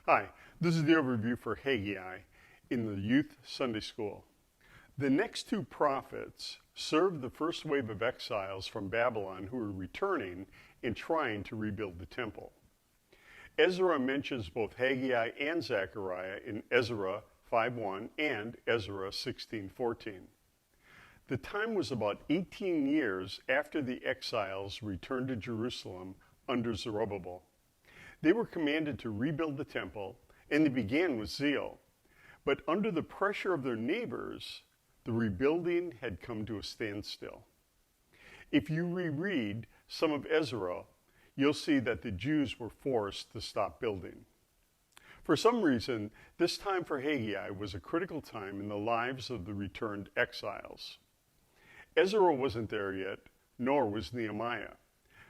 Hi, this is the overview for Haggai in the Youth Sunday School. The next two prophets served the first wave of exiles from Babylon who were returning and trying to rebuild the temple. Ezra mentions both Haggai and Zechariah in Ezra 5:1 and Ezra 16:14. The time was about 18 years after the exiles returned to Jerusalem under Zerubbabel. They were commanded to rebuild the temple, and they began with zeal. But under the pressure of their neighbors, the rebuilding had come to a standstill. If you reread some of Ezra, you'll see that the Jews were forced to stop building. For some reason, this time for Haggai was a critical time in the lives of the returned exiles. Ezra wasn't there yet, nor was Nehemiah.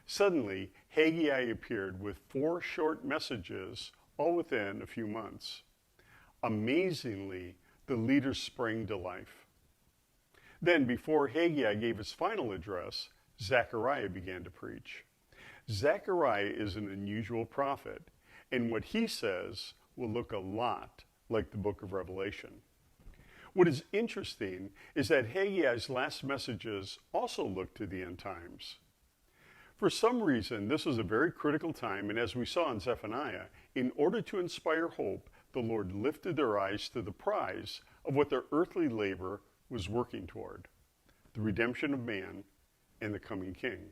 Suddenly, Haggai appeared with 4 short messages, all within a few months. Amazingly, the leaders sprang to life. Then, before Haggai gave his final address, Zechariah began to preach. Zechariah is an unusual prophet, and what he says will look a lot like the book of Revelation. What is interesting is that Haggai's last messages also look to the end times. For some reason, this was a very critical time, and as we saw in Zephaniah, in order to inspire hope, the Lord lifted their eyes to the prize of what their earthly labor was working toward, the redemption of man and the coming king.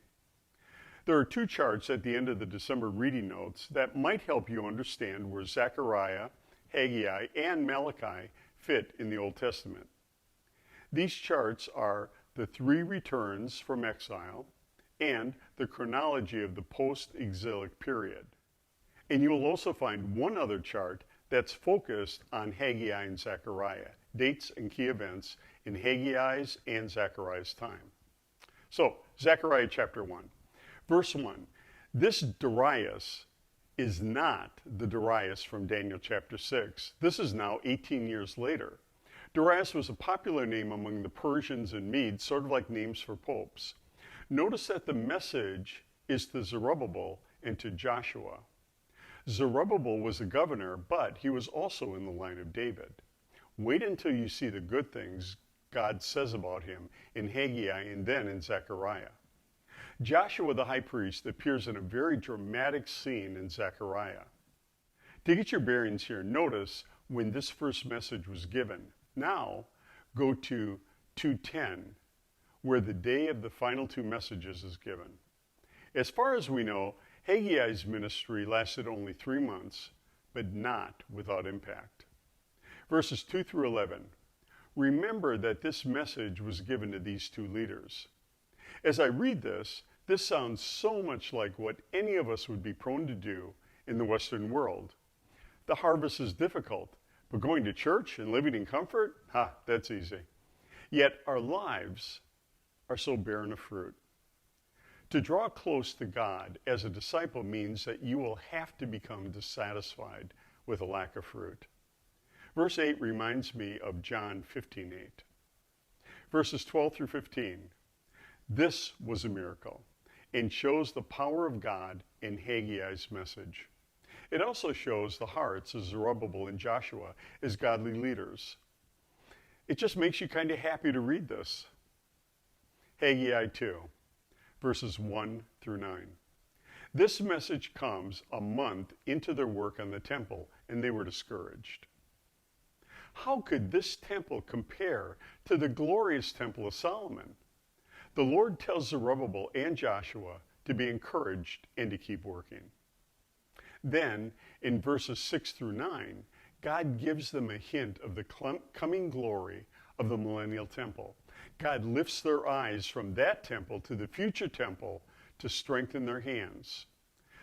There are 2 charts at the end of the December reading notes that might help you understand where Zechariah, Haggai, and Malachi fit in the Old Testament. These charts are the 3 returns from exile and the chronology of the post-exilic period. And you will also find one other chart that's focused on Haggai and Zechariah, dates and key events in Haggai's and Zechariah's time. So, Zechariah chapter 1, verse 1. This Darius is not the Darius from Daniel chapter 6. This is now 18 years later. Darius was a popular name among the Persians and Medes, sort of like names for popes. Notice that the message is to Zerubbabel and to Joshua. Zerubbabel was a governor, but he was also in the line of David. Wait until you see the good things God says about him in Haggai and then in Zechariah. Joshua the high priest appears in a very dramatic scene in Zechariah. To get your bearings here, notice when this first message was given. Now, go to 2:10, where the day of the final 2 messages is given. As far as we know, Haggai's ministry lasted only 3 months, but not without impact. Verses 2 through 11. Remember that this message was given to these 2 leaders. As I read this sounds so much like what any of us would be prone to do in the Western world. The harvest is difficult, but going to church and living in comfort, that's easy. Yet our lives are so barren of fruit. To draw close to God as a disciple means that you will have to become dissatisfied with a lack of fruit. Verse 8 reminds me of John 15:8. Verses 12 through 15. This was a miracle and shows the power of God in Haggai's message. It also shows the hearts of Zerubbabel and Joshua as godly leaders. It just makes you kind of happy to read this. Haggai 2, verses 1 through 9. This message comes a month into their work on the temple, and they were discouraged. How could this temple compare to the glorious temple of Solomon? The Lord tells Zerubbabel and Joshua to be encouraged and to keep working. Then, in verses 6 through 9, God gives them a hint of the coming glory of the millennial temple. God lifts their eyes from that temple to the future temple to strengthen their hands.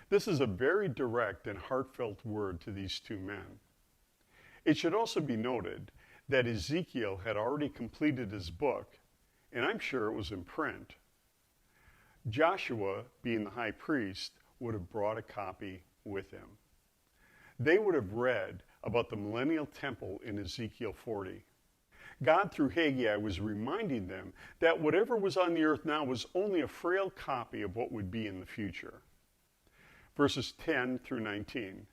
This is a very direct and heartfelt word to these 2 men. It should also be noted that Ezekiel had already completed his book, and I'm sure it was in print. Joshua, being the high priest, would have brought a copy with him. They would have read about the millennial temple in Ezekiel 40. God, through Haggai, was reminding them that whatever was on the earth now was only a frail copy of what would be in the future. Verses 10 through 19.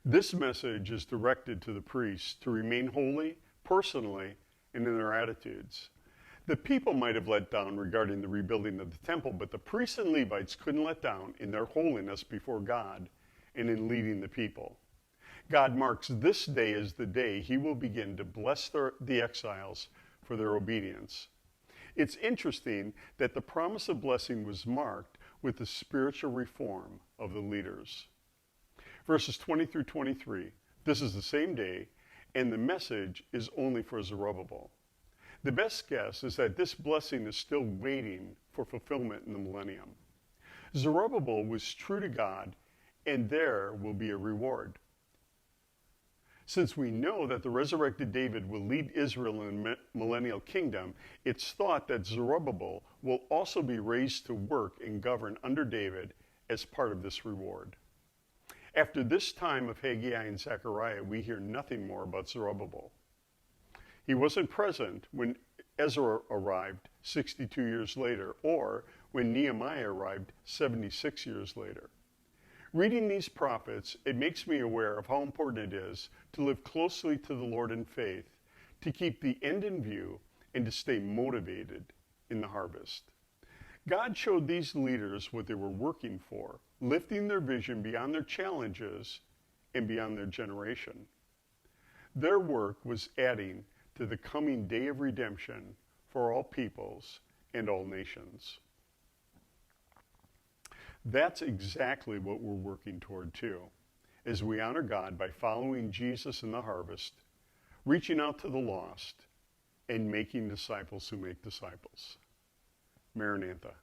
This message is directed to the priests to remain holy personally and in their attitudes. The people might have let down regarding the rebuilding of the temple, but the priests and Levites couldn't let down in their holiness before God and in leading the people. God marks this day as the day he will begin to bless the exiles for their obedience. It's interesting that the promise of blessing was marked with the spiritual reform of the leaders. Verses 20 through 23, this is the same day, and the message is only for Zerubbabel. The best guess is that this blessing is still waiting for fulfillment in the millennium. Zerubbabel was true to God, and there will be a reward. Since we know that the resurrected David will lead Israel in the millennial kingdom, it's thought that Zerubbabel will also be raised to work and govern under David as part of this reward. After this time of Haggai and Zechariah, we hear nothing more about Zerubbabel. He wasn't present when Ezra arrived 62 years later, or when Nehemiah arrived 76 years later. Reading these prophets, it makes me aware of how important it is to live closely to the Lord in faith, to keep the end in view, and to stay motivated in the harvest. God showed these leaders what they were working for, lifting their vision beyond their challenges and beyond their generation. Their work was adding to the coming day of redemption for all peoples and all nations. That's exactly what we're working toward too, as we honor God by following Jesus in the harvest, reaching out to the lost, and making disciples who make disciples. Maranatha.